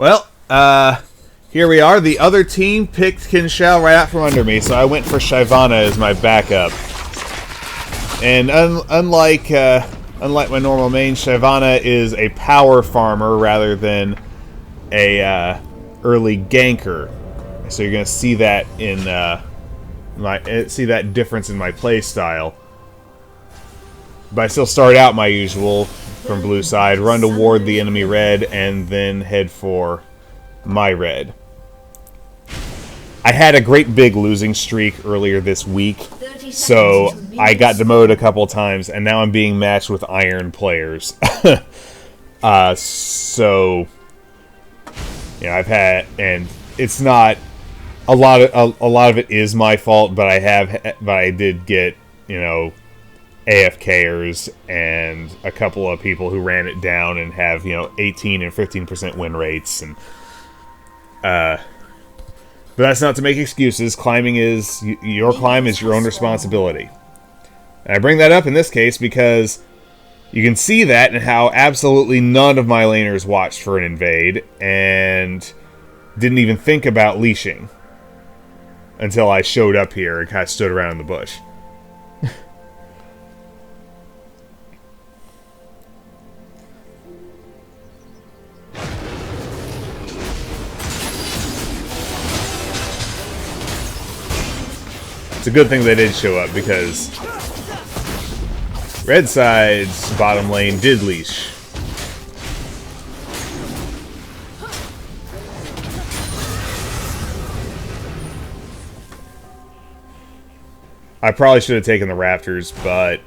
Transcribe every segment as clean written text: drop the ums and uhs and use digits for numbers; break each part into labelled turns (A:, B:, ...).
A: Well, here we are. The other team picked Xin Zhao right out from under me, so I went for Shyvana as my backup. And unlike my normal main, Shyvana is a power farmer rather than a early ganker. So you're gonna see that in see that difference in my play style. But I still start out my usual from blue side, run toward the enemy red, and then head for my red. I had a great big losing streak earlier this week, so I got demoted a couple times, and now I'm being matched with iron players. So yeah, I've had, and it's not a lot of it is my fault, but I did get, you know, AFKers and a couple of people who ran it down and have, you know, 18 and 15% win rates, and but that's not to make excuses. Climbing is your climb is your own responsibility. And I bring that up in this case because you can see that in how absolutely none of my laners watched for an invade and didn't even think about leashing until I showed up here and kind of stood around in the bush. It's a good thing they did show up, because red side's bottom lane did leash. I probably should have taken the Raptors, but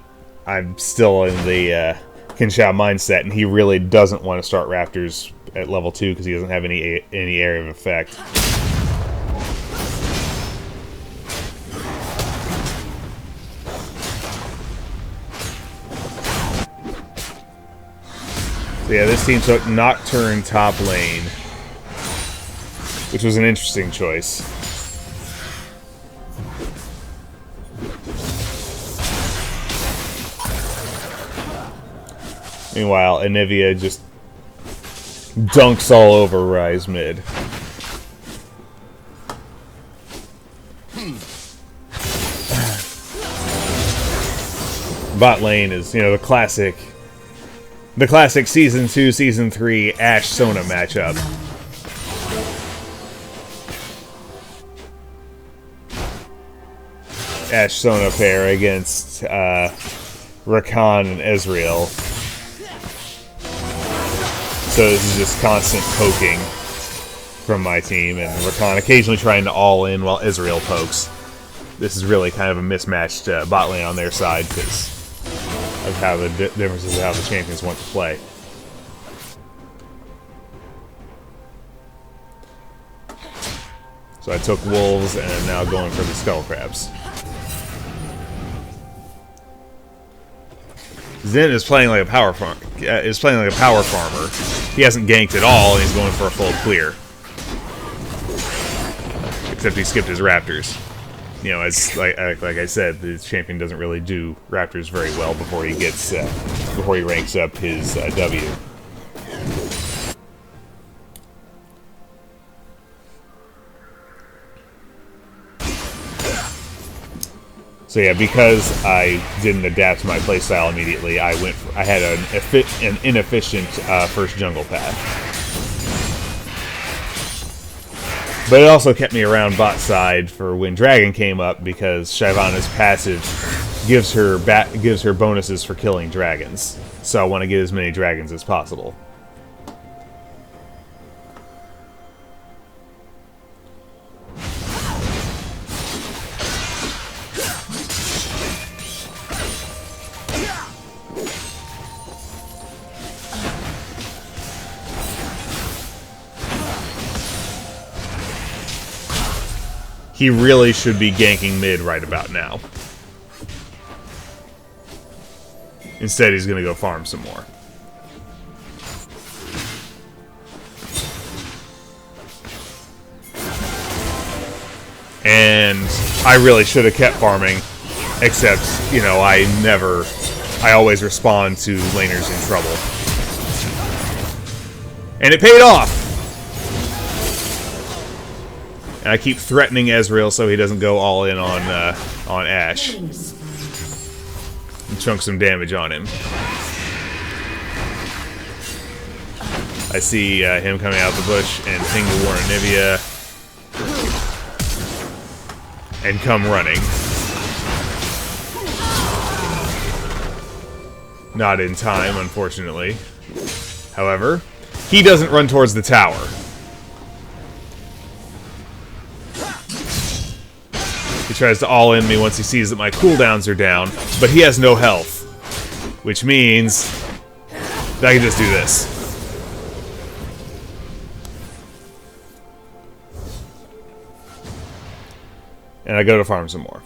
A: I'm still in the Xin Zhao mindset, and he really doesn't want to start Raptors at level 2 because he doesn't have any area of effect. So yeah, this team took Nocturne top lane, which was an interesting choice. Meanwhile, Anivia just dunks all over Rise mid. Bot lane is, you know, the classic Season 2, Season 3 Ashe-Sona matchup. Ashe-Sona pair against Rakan and Ezreal. So this is just constant poking from my team, and Rakan occasionally trying to all-in while Ezreal pokes. This is really kind of a mismatched bot lane on their side, because of how the differences of how the champions want to play. So I took wolves and am now going for the skull crabs. Zen is playing like a power farmer. He hasn't ganked at all, and he's going for a full clear. Except he skipped his Raptors. You know, it's like I said, the champion doesn't really do Raptors very well before he gets before he ranks up his W. So yeah, because I didn't adapt to my playstyle immediately, I had an inefficient first jungle path. But it also kept me around bot side for when Dragon came up, because Shyvana's passive gives her bonuses for killing dragons. So I want to get as many dragons as possible. He really should be ganking mid right about now. Instead, he's going to go farm some more. And I really should have kept farming, except, you know, I always respond to laners in trouble. And it paid off! And I keep threatening Ezreal so he doesn't go all in on Ashe. And chunk some damage on him. I see him coming out the bush and ping the Warren Anivia. And come running. Not in time, unfortunately. However, he doesn't run towards the tower. He tries to all-in me once he sees that my cooldowns are down, but he has no health. Which means that I can just do this. And I go to farm some more.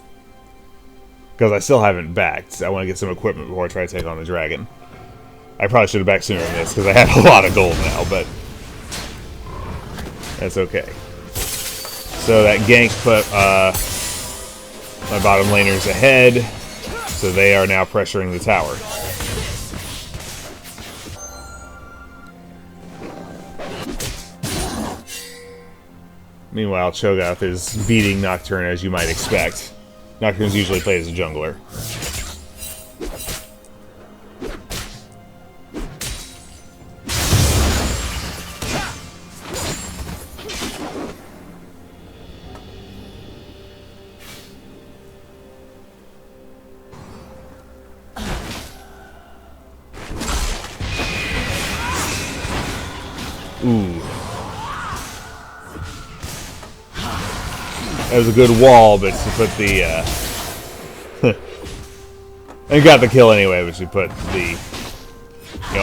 A: Because I still haven't backed. I want to get some equipment before I try to take on the dragon. I probably should have backed sooner than this, because I have a lot of gold now, but that's okay. So that gank put my bottom laners ahead, so they are now pressuring the tower. Meanwhile, Cho'Gath is beating Nocturne as you might expect. Nocturne's usually played as a jungler. Ooh. That was a good wall, but she put the, and got the kill anyway, but she put the,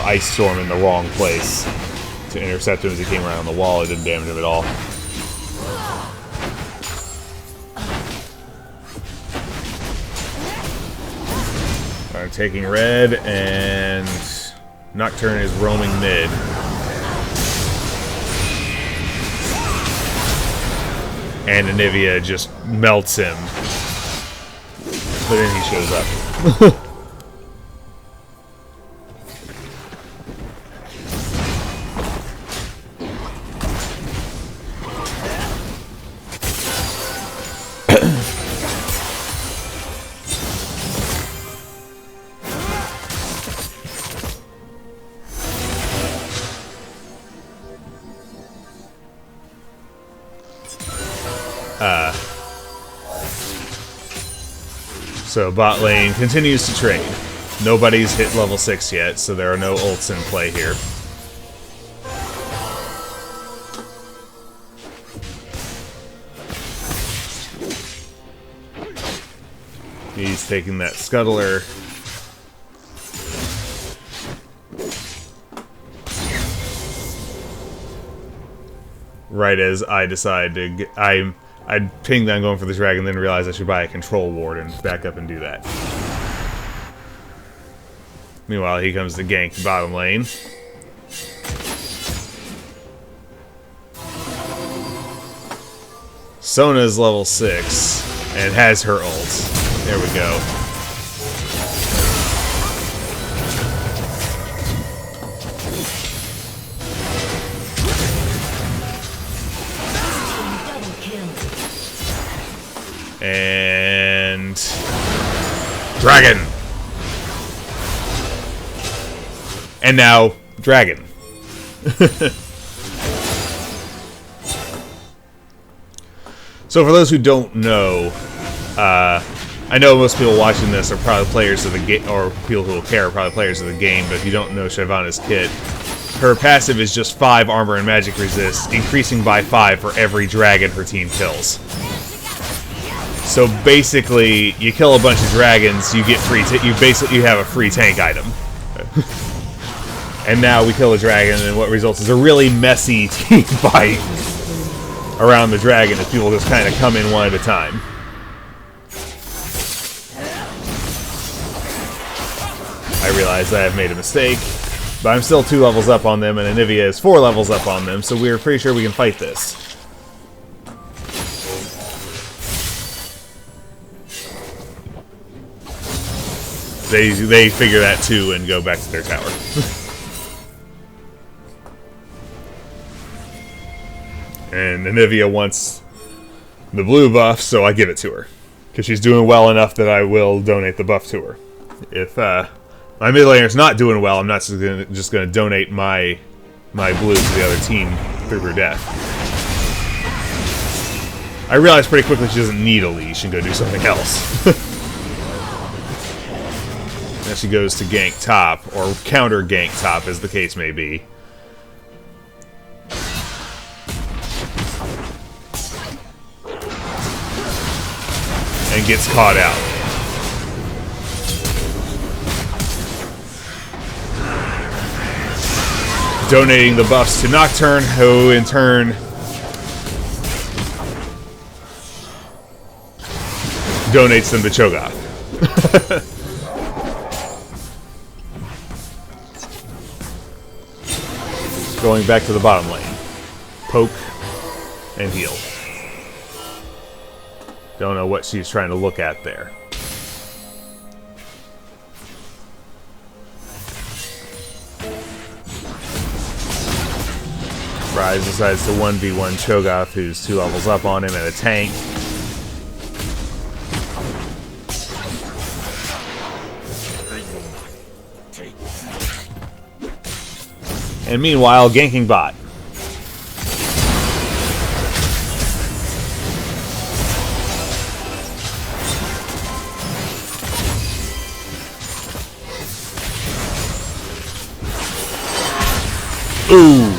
A: Ice Storm in the wrong place to intercept him as he came around the wall. It didn't damage him at all. Alright, taking red, and Nocturne is roaming mid. And Anivia just melts him. But then he shows up. So bot lane continues to trade. Nobody's hit level 6 yet, so there are no ults in play here. He's taking that scuttler. Right as I decide to I pinged that I'm going for the dragon, then realized I should buy a control ward and back up and do that. Meanwhile, he comes to gank bottom lane. Sona's level 6 and has her ult. There we go. And dragon. And now dragon. So for those who don't know, I know most people watching this are probably players of the game, or people who will care are probably players of the game, but if you don't know Shyvana's kit, her passive is just 5 armor and magic resist, increasing by 5 for every dragon her team kills. So basically, you kill a bunch of dragons, you get free. You have a free tank item. And now we kill a dragon, and what results is a really messy team fight around the dragon as people just kind of come in one at a time. I realize I have made a mistake, but I'm still 2 levels up on them, and Anivia is 4 levels up on them, so we're pretty sure we can fight this. They figure that too and go back to their tower. And Anivia wants the blue buff, so I give it to her. Because she's doing well enough that I will donate the buff to her. If my mid laner's not doing well, I'm not just gonna donate my blue to the other team through her death. I realized pretty quickly she doesn't need a leash and go do something else. Now she goes to gank top, or counter gank top, as the case may be. And gets caught out. Donating the buffs to Nocturne, who in turn donates them to Cho'Gath. Going back to the bottom lane. Poke and heal. Don't know what she's trying to look at there. Ryze decides to 1v1 Cho'Gath, who's 2 levels up on him, and a tank. And meanwhile, ganking bot. Ooh.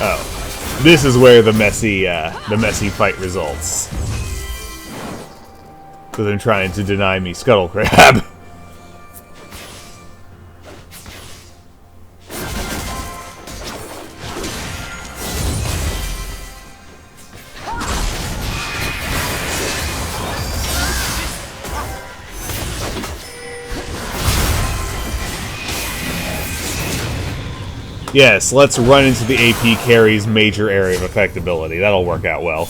A: Oh, this is where the messy fight results. So they're trying to deny me Scuttle Crab. Yes, let's run into the AP carry's major area of effectability. That'll work out well.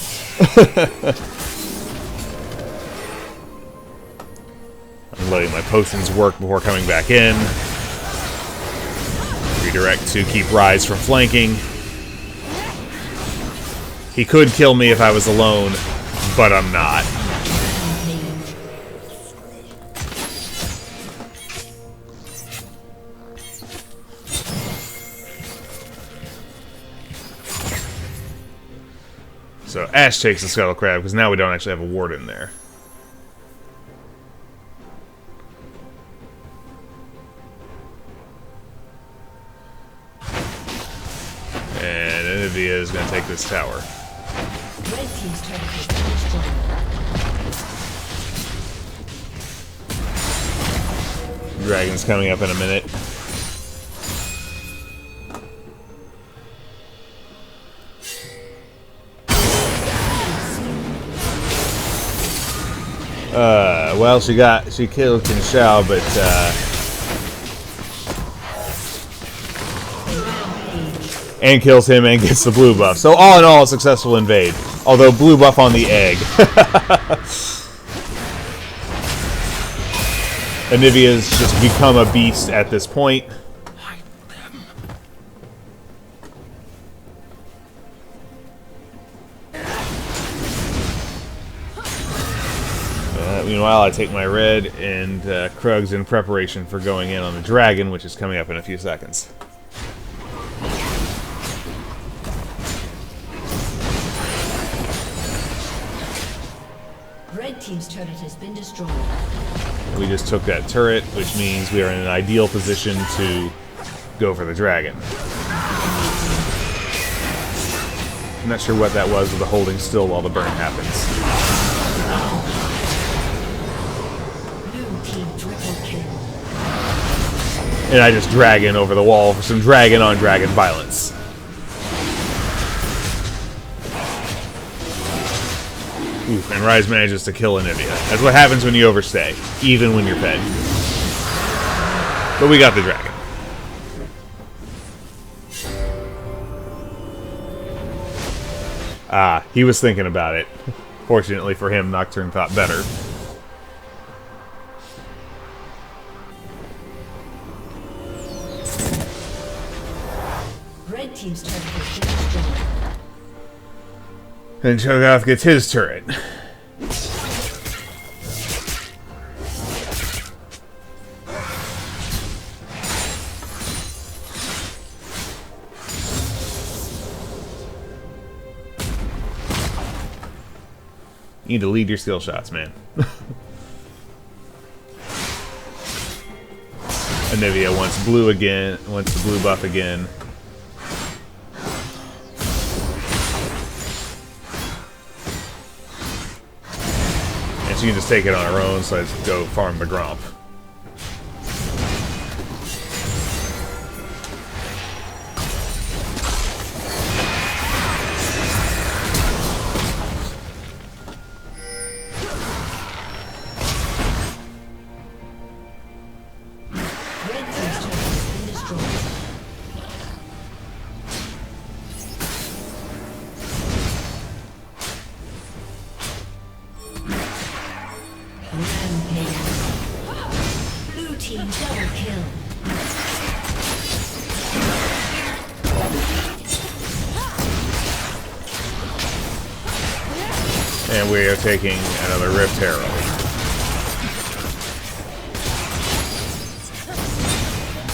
A: I'm letting my potions work before coming back in. Redirect to keep Ryze from flanking. He could kill me if I was alone, but I'm not. So Ash takes the Scuttle Crab, because now we don't actually have a ward in there. And Anivia is going to take this tower.
B: Red team's turret has been destroyed.
A: Dragon's coming up in a minute. Well, she killed Xin Zhao, but and kills him and gets the blue buff. So all in all, a successful invade. Although blue buff on the egg. Anivia's just become a beast at this point. Meanwhile, I take my red, and Krug's in preparation for going in on the dragon, which is coming up in a few seconds.
B: Red team's turret has been destroyed.
A: We just took that turret, which means we are in an ideal position to go for the dragon. I'm not sure what that was with the holding still while the burn happens. And I just dragon over the wall for some dragon-on-dragon violence. Ooh, and Ryze manages to kill Anivia. That's what happens when you overstay, even when you're fed. But we got the dragon. Ah, he was thinking about it. Fortunately for him, Nocturne thought better.
B: Red team's turret has been destroyed.
A: And Cho'Gath gets his turret. You need to lead your skill shots, man. Anivia wants blue again, wants the blue buff again. And she can just take it on her own, so let's go farm the Gromp.
B: Blue team double kill.
A: And we are taking another Rift Herald.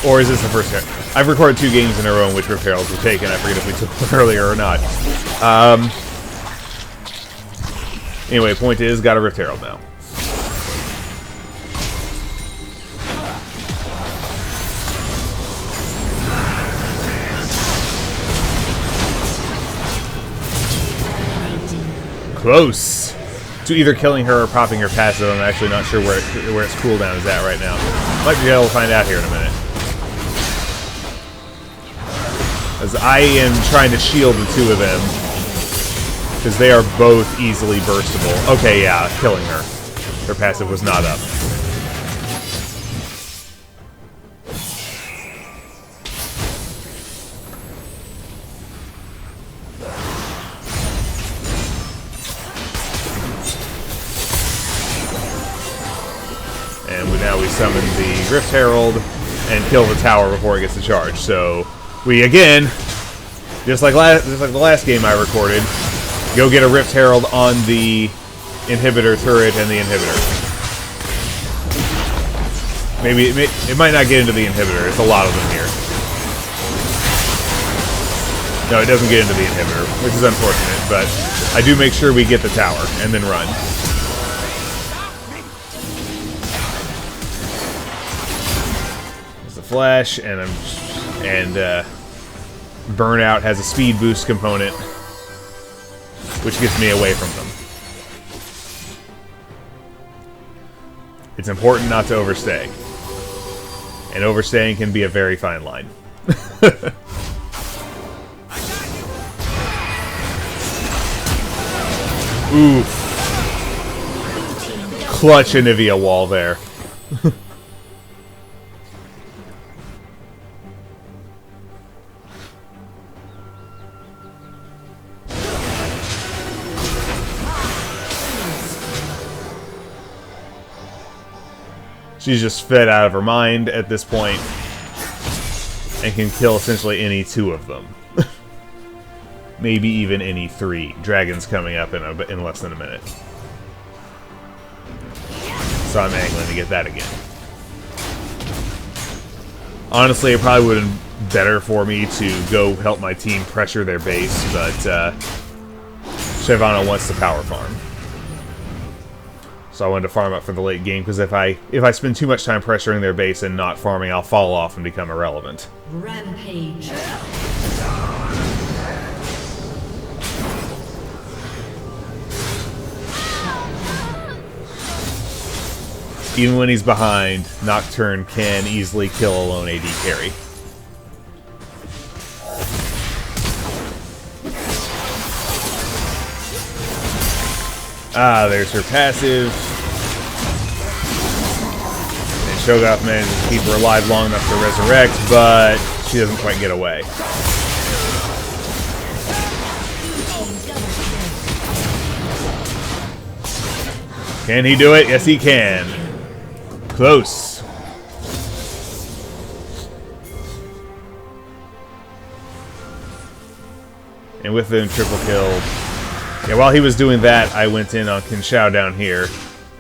A: Or is this the first hit? I've recorded 2 games in a row in which Rift Heralds were taken. I forget if we took one earlier or not. Anyway, point is, got a Rift Herald now. Close to either killing her or popping her passive. I'm actually not sure where its cooldown is at right now. Might be able to find out here in a minute. As I am trying to shield the 2 of them, because they are both easily burstable. Okay, yeah, killing her. Her passive was not up. And now we summon the Rift Herald and kill the tower before it gets to charge. So we again, just like the last game I recorded, go get a Rift Herald on the inhibitor turret and the inhibitor. Maybe it might not get into the inhibitor. It's a lot of them here. No, it doesn't get into the inhibitor, which is unfortunate. But I do make sure we get the tower and then run. Flash and Burnout has a speed boost component, which gets me away from them. It's important not to overstay, and overstaying can be a very fine line. Ooh, clutch Anivia wall there. She's just fed out of her mind at this point and can kill essentially any 2 of them. Maybe even any 3. Dragon's coming up in less than a minute. So I'm angling to get that again. Honestly, it probably would have been better for me to go help my team pressure their base, but Shyvana wants to power farm. So I wanted to farm up for the late game, because if I spend too much time pressuring their base and not farming, I'll fall off and become irrelevant.
B: Rampage.
A: Even when he's behind, Nocturne can easily kill a lone AD carry. Ah, there's her passive. And Cho'Gath manages to keep her alive long enough to resurrect, but she doesn't quite get away. Can he do it? Yes, he can. Close. And with the triple kill. Yeah, while he was doing that, I went in on Xin Zhao down here.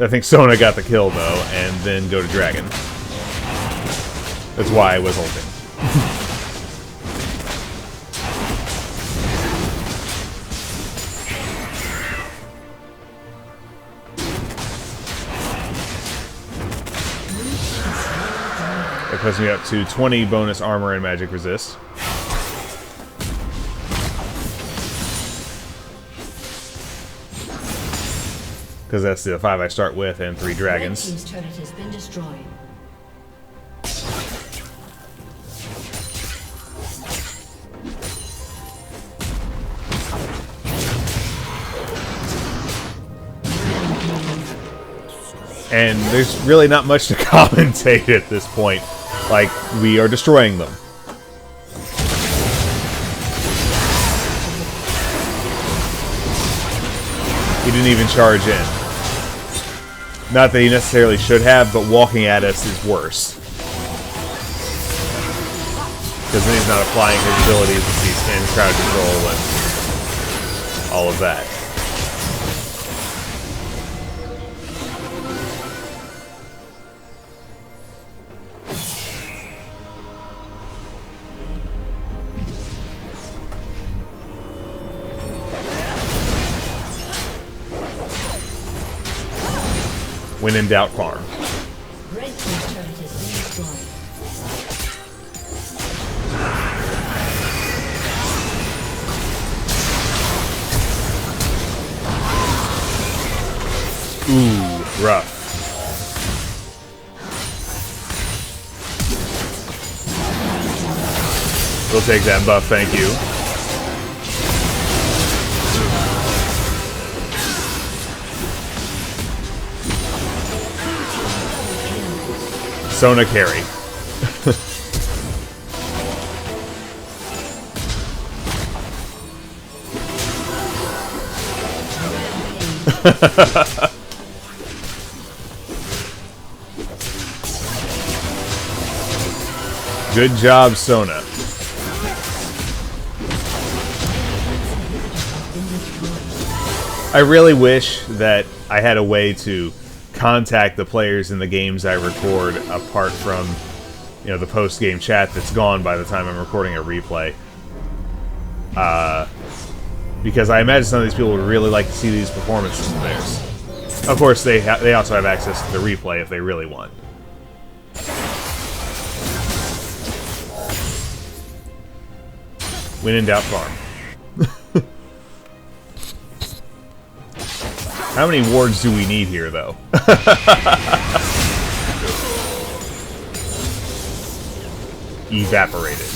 A: I think Sona got the kill, though, and then go to Dragon. That's why I was ulting. That puts me up to 20 bonus armor and magic resist. Because that's the 5 I start with and 3 dragons.
B: Red team's turret has been destroyed.
A: And there's really not much to commentate at this point. Like, we are destroying them. He didn't even charge in. Not that he necessarily should have, but walking at us is worse. Because then he's not applying his abilities as he's in crowd control and all of that. When in doubt, farm.
B: Red team's turret has been destroyed.
A: Ooh, rough. We'll take that buff, thank you. Sona carry. Good job, Sona. I really wish that I had a way to contact the players in the games I record apart from, you know, the post-game chat that's gone by the time I'm recording a replay. Because I imagine some of these people would really like to see these performances of theirs. Of course, they also have access to the replay if they really want. When in doubt, farm. How many wards do we need here, though? Evaporated.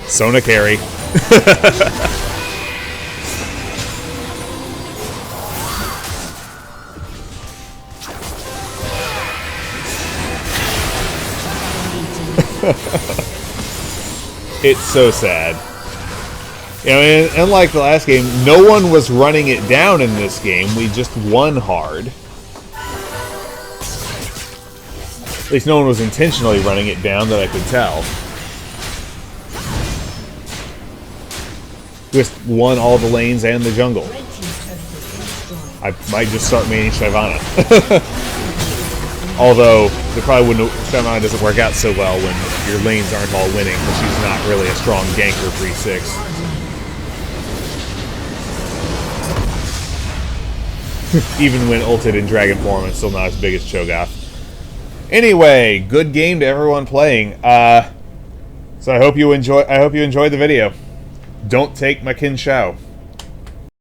A: Sona carry. It's so sad. You know, and unlike the last game, no one was running it down in this game. We just won hard. At least no one was intentionally running it down that I could tell. Just won all the lanes and the jungle. I might just start maining Shyvana. Although, they probably wouldn't. Shyvana doesn't work out so well when your lanes aren't all winning, but she's not really a strong ganker 3-6. Even when ulted in dragon form, it's still not as big as Cho'Gath. Anyway, good game to everyone playing. So I hope you enjoyed the video. Don't take my Xin Zhao.